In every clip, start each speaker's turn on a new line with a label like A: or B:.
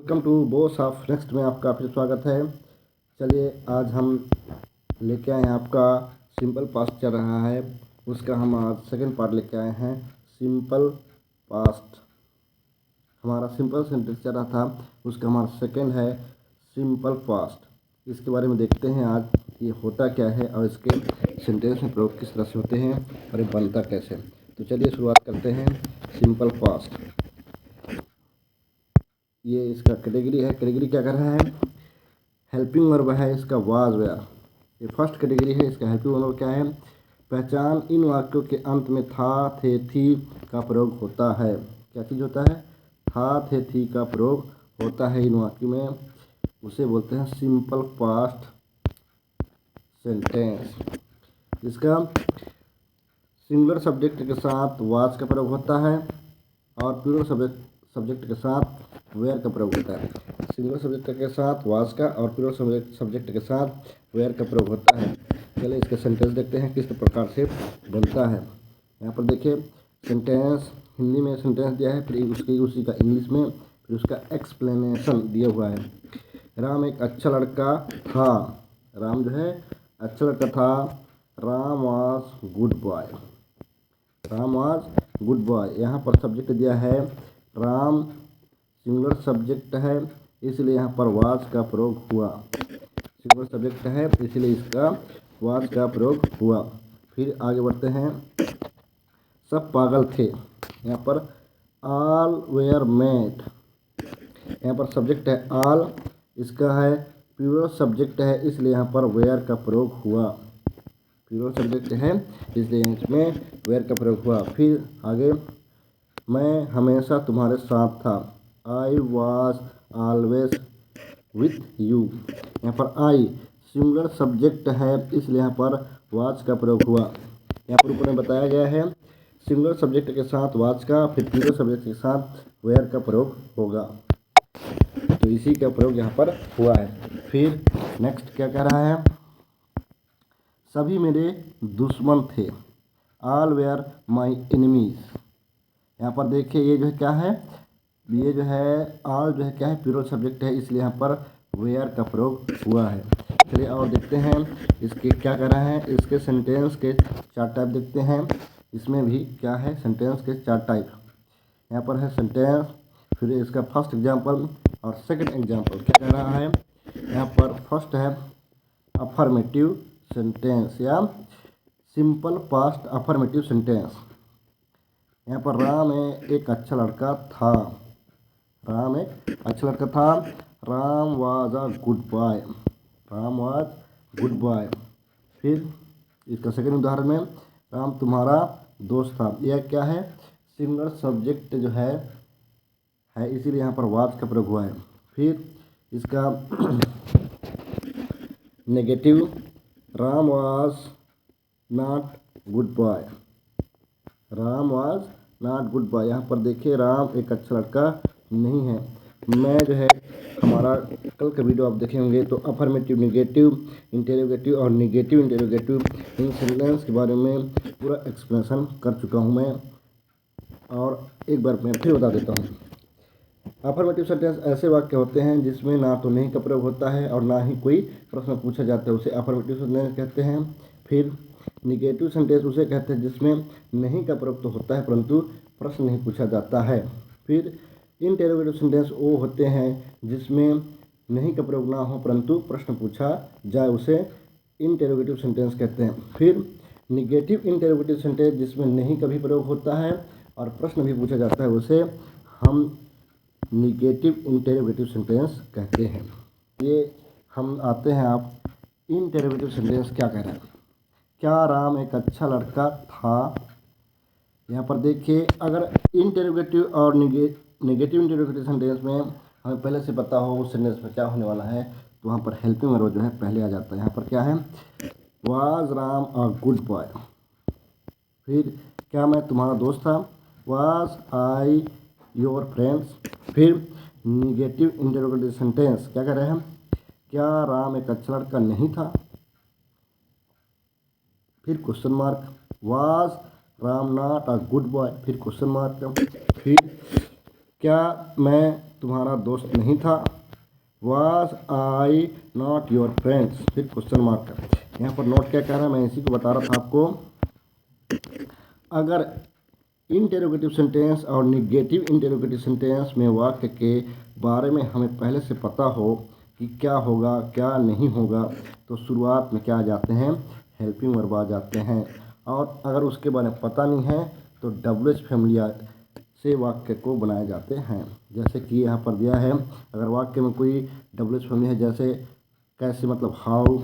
A: Welcome to boss of next में आपका फिर स्वागत है। चलिए आज हम लेके आए हैं आपका सिंपल पास्ट चल रहा है, उसका हम आज सेकंड पार्ट लेके आए हैं। सिंपल पास्ट हमारा सिंपल सेंटेंस चल रहा था, उसका हमारा सेकंड है सिंपल पास्ट। इसके बारे में देखते हैं आज ये होता क्या है और इसके सेंटेंस में प्रयोग किस तरह से होते हैं और ये बनता कैसे। तो चलिए शुरुआत करते हैं। सिंपल पास्ट ये इसका कैटेगरी है। कैटेगरी क्या कर रहा है? हेल्पिंग वर्ब है इसका वाज वेयर। ये फर्स्ट कैटेगरी है। इसका हेल्पिंग वर्ब क्या है? पहचान इन वाक्यों के अंत में था, थे, थी का प्रयोग होता है। क्या चीज़ होता है? था, थे, थी का प्रयोग होता है इन वाक्यों में, उसे बोलते हैं सिंपल पास्ट सेंटेंस। इसका सिंगुलर सब्जेक्ट के साथ वाज का प्रयोग होता है और प्लूरल सब्जेक्ट के साथ वेयर का प्रयोग होता है। सिंगुलर सब्जेक्ट के साथ वाज का और प्लूरल सब्जेक्ट के साथ वेयर का प्रयोग होता है। चलिए इसके सेंटेंस देखते हैं किस प्रकार से बनता है। यहाँ पर देखिए सेंटेंस हिंदी में सेंटेंस दिया है, फिर उसी का इंग्लिश में, फिर उसका एक्सप्लेनेशन दिया हुआ है। राम एक अच्छा लड़का था। राम जो है अच्छा लड़का था। Ram was good boy. Ram was good boy. यहाँ पर सब्जेक्ट दिया है राम, सिंगुलर सब्जेक्ट है इसलिए यहाँ पर वाज का प्रयोग हुआ। सिंगुलर सब्जेक्ट है इसलिए इसका वाज का प्रयोग हुआ। फिर आगे बढ़ते हैं। सब पागल थे। यहाँ पर ऑल वेयर मेड। यहाँ पर सब्जेक्ट है ऑल, इसका है प्लूरल सब्जेक्ट है इसलिए यहाँ पर वेयर का प्रयोग हुआ। प्लूरल सब्जेक्ट है इसलिए इसमें वेयर का प्रयोग हुआ। फिर आगे, मैं हमेशा तुम्हारे साथ था। I was always with you. यहाँ पर आई सिंगुलर सब्जेक्ट है इसलिए यहाँ पर वाज का प्रयोग हुआ। यहाँ पर ऊपर में बताया गया है सिंगुलर सब्जेक्ट के साथ वाज का, फिर प्लूरल सब्जेक्ट के साथ वेयर का प्रयोग होगा। तो इसी का प्रयोग यहाँ पर हुआ है। फिर नेक्स्ट क्या कह रहा है? सभी मेरे दुश्मन थे। All were my enemies. यहाँ पर देखिए ये जो है क्या है? ये जो है ऑल जो है क्या है? प्लूरल सब्जेक्ट है इसलिए यहाँ पर वेयर का प्रयोग हुआ है। चलिए और देखते हैं इसके क्या कह रहे हैं। इसके सेंटेंस के चार टाइप देखते हैं। इसमें भी क्या है? सेंटेंस के चार टाइप यहाँ पर है सेंटेंस। फिर इसका फर्स्ट एग्जाम्पल और सेकंड एग्जाम्पल क्या कह रहा है? यहाँ पर फर्स्ट है अफर्मेटिव सेंटेंस या सिंपल पास्ट अफर्मेटिव सेंटेंस। यहाँ पर राम एक अच्छा लड़का था। राम एक अच्छा लड़का था। Ram was a good boy. Ram was good boy. फिर इसका सेकंड उदाहरण में राम तुम्हारा दोस्त था। यह क्या है? सिंगुलर सब्जेक्ट जो है इसीलिए यहाँ पर वाज का प्रयोग हुआ है। फिर इसका negative, Ram was not good boy. Ram was not good boy. यहाँ पर देखिए राम एक अच्छा लड़का नहीं है। मैं जो है हमारा कल का वीडियो आप देखे होंगे तो अफर्मेटिव, नेगेटिव, इंटेरोगेटिव और नेगेटिव इंटेरोगेटिव इन सेंटेंस के बारे में पूरा एक्सप्लेनेशन कर चुका हूँ मैं, और एक बार मैं फिर बता देता हूँ। अफर्मेटिव सेंटेंस ऐसे वाक्य होते हैं जिसमें ना तो नहीं का प्रयोग होता है और ना ही कोई प्रश्न पूछा जाता है, उसे अफर्मेटिव सेंटेंस कहते हैं। फिर निगेटिव सेंटेंस उसे कहते हैं जिसमें नहीं का प्रयोग तो होता है परंतु प्रश्न नहीं पूछा जाता है। फिर इंटेरोगेटिव सेंटेंस वो होते हैं जिसमें नहीं का प्रयोग ना हो परंतु प्रश्न पूछा जाए, उसे इंटेरोगेटिव सेंटेंस कहते हैं। फिर निगेटिव इंटेरोगेटिव सेंटेंस जिसमें नहीं का भी प्रयोग होता है और प्रश्न भी पूछा जाता है, उसे हम निगेटिव इंटेरोगेटिव सेंटेंस कहते हैं। ये हम आते हैं आप इंटेरोगेटिव सेंटेंस क्या कह रहे हैं। क्या राम एक अच्छा लड़का था? यहाँ पर देखिए अगर इंटेरोगेटिव और नेगेटिव इंटेरोगेटिव सेंटेंस में हमें पहले से पता हो उस सेंटेंस में क्या होने वाला है तो वहाँ पर हेल्पिंग वर्ब जो है पहले आ जाता है। यहाँ पर क्या है? Was Ram a good boy. फिर क्या मैं तुम्हारा दोस्त था? Was I your friends. फिर निगेटिव इंटेरोगेटिव सेंटेंस क्या कह रहे हैं? क्या राम एक अच्छा लड़का नहीं था? फिर question mark. Was Ram not a good boy. फिर क्वेश्चन मार्क। फिर क्या मैं तुम्हारा दोस्त नहीं था? Was I not your friends? फिर क्वेश्चन मार्क का। यहाँ पर नोट क्या कह रहा है, मैं इसी को बता रहा था आपको। अगर इंटेरोगेटिव सेंटेंस और निगेटिव इंटेरोगेटिव सेंटेंस में वाक्य के बारे में हमें पहले से पता हो कि क्या होगा क्या नहीं होगा, तो शुरुआत में क्या आ जाते हैं, हेल्पिंग वर्ब आ जाते हैं। और अगर उसके बारे में पता नहीं है तो WH फैमिली से वाक्य को बनाए जाते हैं। जैसे कि यहाँ पर दिया है, अगर वाक्य में कोई WH फैमिली है, जैसे कैसे मतलब हाउ,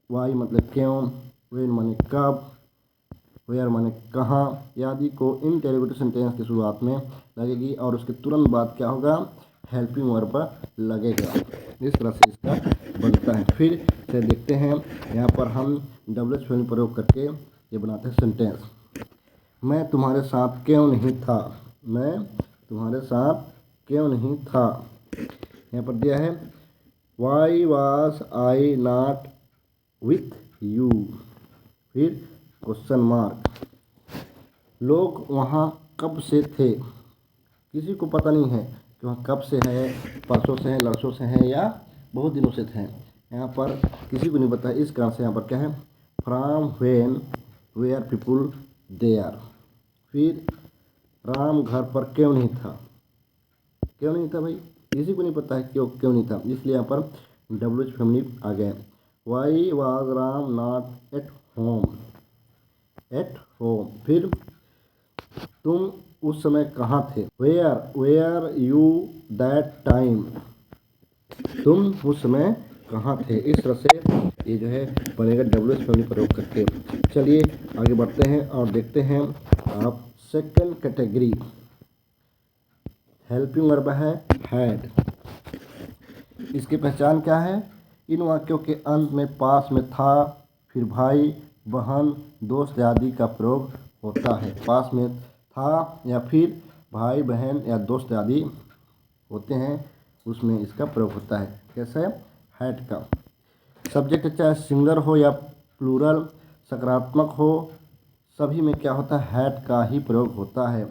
A: वाई मतलब क्यों, वेन माने कब, वेयर माने कहाँ, आदि को इंटेरोगेटिव सेंटेंस की शुरुआत में लगेगी और उसके तुरंत बाद क्या होगा, हेल्पिंग वर्ब लगेगा। इस तरह से इसका बनता है। फिर से देखते हैं, यहाँ पर हम WH फैमिली प्रयोग करके ये बनाते हैं सेंटेंस। मैं तुम्हारे साथ क्यों नहीं था? मैं तुम्हारे साथ क्यों नहीं था? यहाँ पर दिया है why was I not with you, फिर क्वेश्चन मार्क। लोग वहाँ कब से थे? किसी को पता नहीं है कि वहाँ कब से है, परसों से है, लरसों से है या बहुत दिनों से थे। यहाँ पर किसी को नहीं पता, इस कारण से यहाँ पर क्या है, from when where people there. फिर राम घर पर क्यों नहीं था? क्यों नहीं था भाई, किसी को नहीं पता है क्यों क्यों नहीं था, इसलिए यहाँ पर WH फैमिली आ गए। Why was Ram not at home, at home. फिर तुम उस समय कहाँ थे? वेयर यू दैट टाइम, तुम उस समय कहाँ थे। इस तरह से ये जो है बनेगा WH फैमिली प्रयोग करके। चलिए आगे बढ़ते हैं और देखते हैं आप सेकंड कैटेगरी। हेल्पिंग वर्ब है हैड। इसकी पहचान क्या है, इन वाक्यों के अंत में पास में था, फिर भाई बहन दोस्त आदि का प्रयोग होता है। पास में था या फिर भाई बहन या दोस्त आदि होते हैं, उसमें इसका प्रयोग होता है। कैसे, हैड का। सब्जेक्ट चाहे सिंगुलर हो या प्लूरल, सकारात्मक हो, सभी में क्या होता है, हैड का ही प्रयोग होता है।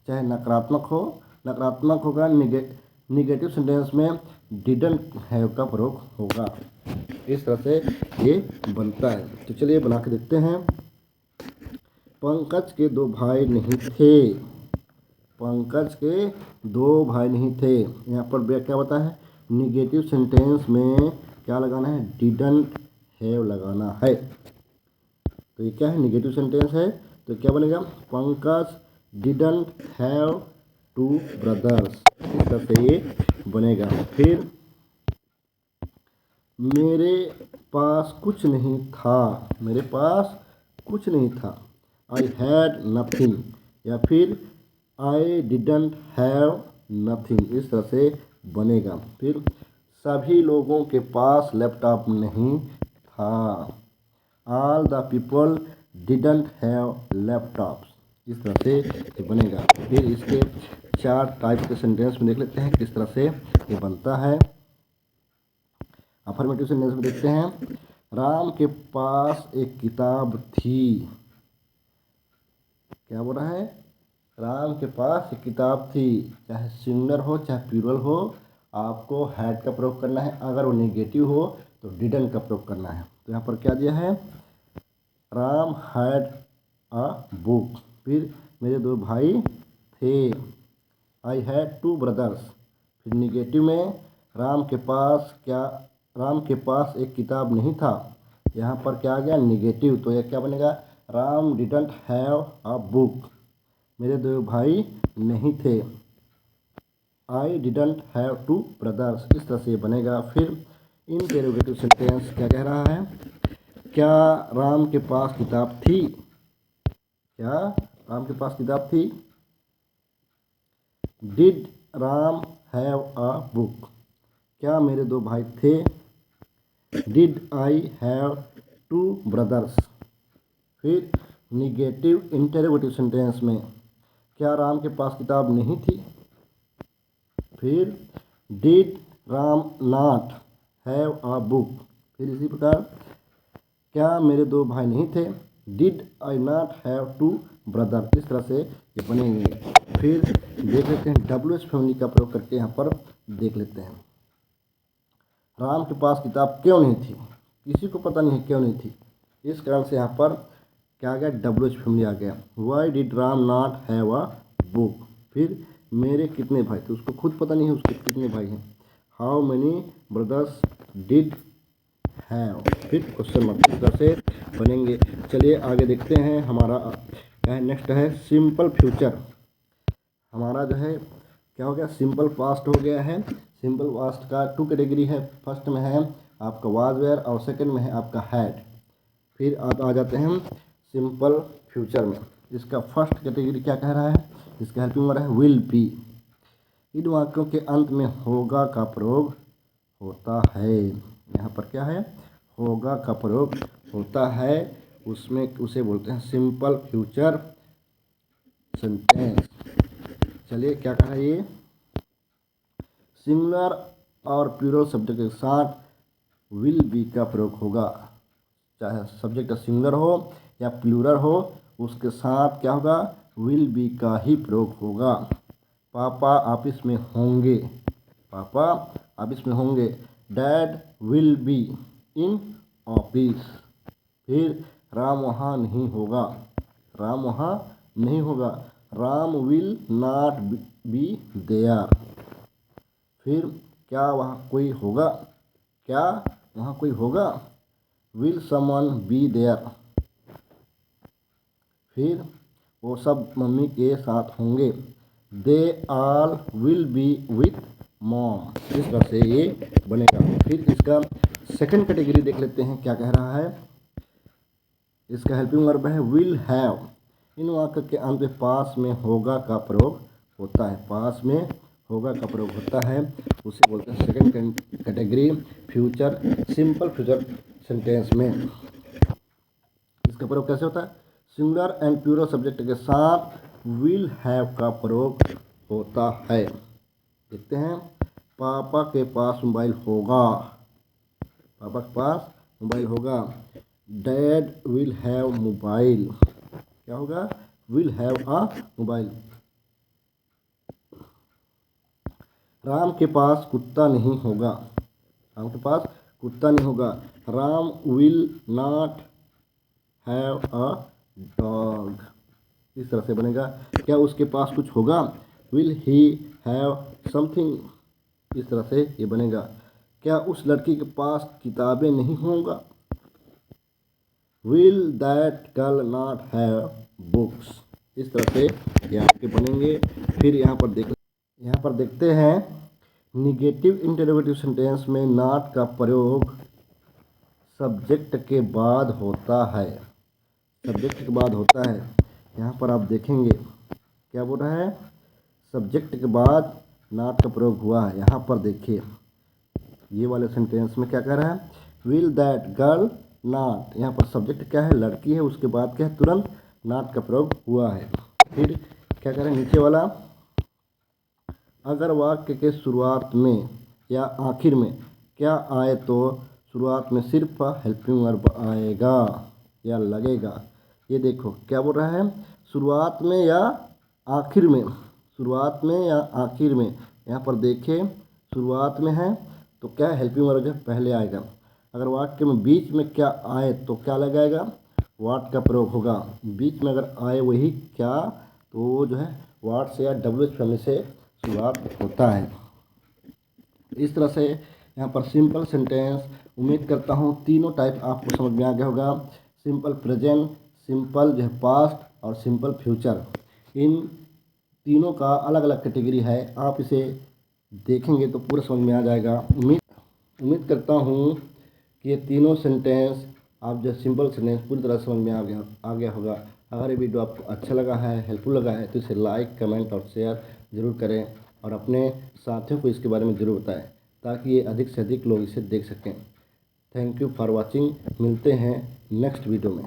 A: चाहे नकारात्मक हो, नकारात्मक होगा, निगेटिव सेंटेंस में डिडंट हैव का प्रयोग होगा। इस तरह से ये बनता है। तो चलिए बना के देखते हैं। पंकज के दो भाई नहीं थे। पंकज के दो भाई नहीं थे। यहाँ पर क्या होता है, निगेटिव सेंटेंस में क्या लगाना है, डिडंट हैव लगाना है। तो ये क्या है, निगेटिव सेंटेंस है, तो क्या बनेगा, Pankaj didn't have two brothers. इस तरह से ये बनेगा। फिर मेरे पास कुछ नहीं था, मेरे पास कुछ नहीं था, आई हैड नथिंग, या फिर आई डिडंट हैव नथिंग। इस तरह से बनेगा। फिर सभी लोगों के पास लैपटॉप नहीं था, all the people didn't have laptops. इस तरह से ये बनेगा। फिर इसके 4 टाइप के सेंटेंस में देख लेते हैं किस तरह से ये बनता है। अफर्मेटिव सेंटेंस में देखते हैं, राम के पास एक किताब थी। क्या बोल रहा है, राम के पास एक किताब थी। चाहे सिंगुलर हो चाहे प्लूरल हो, आपको हैड का प्रयोग करना है। अगर वो नेगेटिव हो तो डिडंट का प्रयोग करना है। तो यहाँ पर क्या दिया है, राम हैड अ बुक। फिर मेरे 2 भाई थे, आई हैड 2 ब्रदर्स। फिर निगेटिव में राम के पास क्या, राम के पास एक किताब नहीं था। यहाँ पर क्या आ गया, निगेटिव। तो यह क्या बनेगा, Ram didn't have a book. मेरे 2 भाई नहीं थे, आई डिडंट हैव 2 ब्रदर्स। इस तरह से ये बनेगा। फिर इंटेरोगेटिव सेंटेंस क्या कह रहा है, क्या राम के पास किताब थी? क्या राम के पास किताब थी? Did Ram have a book. क्या मेरे 2 भाई थे? Did I have 2 brothers. फिर निगेटिव इंटेरोगेटिव सेंटेंस में क्या राम के पास किताब नहीं थी? फिर did Ram not have a book. फिर इसी प्रकार क्या मेरे 2 भाई नहीं थे? Did I not have 2 brother, इस तरह से ये बनेंगे। फिर देख लेते हैं WH फैमिली का प्रयोग करके यहाँ पर देख लेते हैं। राम के पास किताब क्यों नहीं थी, किसी को पता नहीं क्यों नहीं थी, इस कारण से यहाँ पर क्या आ गया, WH फैमिली आ गया। Why did Ram not have a book. फिर मेरे कितने भाई थे, उसको खुद पता नहीं है उसके कितने भाई हैं। How many brothers did have. फिर क्वेश्चन मार्क, इस तरह से बनेंगे। चलिए आगे देखते हैं। हमारा क्या है, नेक्स्ट है सिंपल फ्यूचर। हमारा जो है क्या हो गया, सिंपल पास्ट हो गया है। सिंपल पास्ट का 2 कैटेगरी है। फर्स्ट में है आपका वाज वेयर और सेकंड में है आपका हैड। फिर आप आ जाते हैं सिंपल फ्यूचर में। इसका फर्स्ट कैटेगरी क्या कह रहा है, इसका हेल्पिंग वर्ब है विल बी। इन वाक्यों के अंत में होगा का प्रयोग होता है। यहाँ पर क्या है, होगा का प्रयोग होता है, उसमें उसे बोलते हैं सिंपल फ्यूचर सेंटेंस। चलिए क्या कहा ये, सिंगुलर और प्लूरल सब्जेक्ट के साथ विल बी का प्रयोग होगा। चाहे सब्जेक्ट सिंगुलर हो या प्लूरल हो, उसके साथ क्या होगा, विल बी का ही प्रयोग होगा। पापा ऑफिस में होंगे, पापा ऑफिस में होंगे। Dad will be in office. फिर राम वहाँ नहीं होगा, राम वहाँ नहीं होगा। Ram will not be there. फिर क्या वहाँ कोई होगा, क्या वहाँ कोई होगा, विल समवन बी देयर। फिर वो सब मम्मी के साथ होंगे। They all will be with mom. इस तरह से ये बनेगा। फिर इसका सेकंड कैटेगरी देख लेते हैं क्या कह रहा है। इसका हेल्पिंग वर्ब है विल हैव। इन वाक्य के अंत में पास में होगा का प्रयोग होता है, पास में होगा का प्रयोग होता है, उसे बोलते हैं second category future, simple future sentence में। इसका प्रयोग कैसे होता है, सिंगुलर एंड प्लूरल सब्जेक्ट के साथ विल हैव का प्रयोग होता है। देखते हैं, पापा के पास मोबाइल होगा, पापा के पास मोबाइल होगा। डैड विल हैव मोबाइल, क्या होगा, will have a mobile. Ram के पास कुत्ता नहीं होगा, राम के पास कुत्ता नहीं होगा। Ram will not have a dog. इस तरह से बनेगा। क्या उसके पास कुछ होगा, विल ही हैव समथिंग। इस तरह से ये बनेगा। क्या उस लड़की के पास किताबें नहीं होगा, will that girl not have books. इस तरह से ये आपके बनेंगे। फिर यहाँ पर देखते हैं निगेटिव इंटरोगेटिव सेंटेंस में नॉट का प्रयोग सब्जेक्ट के बाद होता है, सब्जेक्ट के बाद होता है। यहाँ पर आप देखेंगे क्या बोल रहा है, सब्जेक्ट के बाद नॉट का प्रयोग हुआ है। यहाँ पर देखिए ये वाले सेंटेंस में क्या कह रहा है, विल दैट गर्ल नॉट। यहाँ पर सब्जेक्ट क्या है, लड़की है, उसके बाद क्या है, तुरंत नॉट का प्रयोग हुआ है। फिर क्या कह रहे हैं नीचे वाला, अगर वाक्य के शुरुआत में या आखिर में क्या आए तो शुरुआत में सिर्फ हेल्पिंग वर्ब आएगा या लगेगा। ये देखो क्या बोल रहा है, शुरुआत में या आखिर में, शुरुआत में या आखिर में। यहाँ पर देखिए शुरुआत में है तो क्या हेल्पिंग वर्ब जो पहले आएगा। अगर वाक्य में बीच में क्या आए तो क्या लगाएगा, वाट का प्रयोग होगा। बीच में अगर आए वही क्या तो वो जो है वाट से या WH फैमिली से शुरुआत होता है। इस तरह से यहाँ पर सिंपल सेंटेंस, उम्मीद करता हूँ तीनों टाइप आपको समझ में आ गया होगा। सिंपल प्रेजेंट, सिंपल जो है पास्ट और सिंपल फ्यूचर, इन तीनों का अलग अलग कैटेगरी है। आप इसे देखेंगे तो पूरा समझ में आ जाएगा। उम्मीद करता हूँ कि ये तीनों सेंटेंस आप जो सिंपल सेंटेंस पूरी तरह समझ में आ गया होगा। अगर ये वीडियो आपको अच्छा लगा है, हेल्पफुल लगा है तो इसे लाइक, कमेंट और शेयर ज़रूर करें और अपने साथियों को इसके बारे में ज़रूर बताएं ताकि ये अधिक से अधिक लोग इसे देख सकें। Thank you for watching. मिलते हैं नेक्स्ट वीडियो में।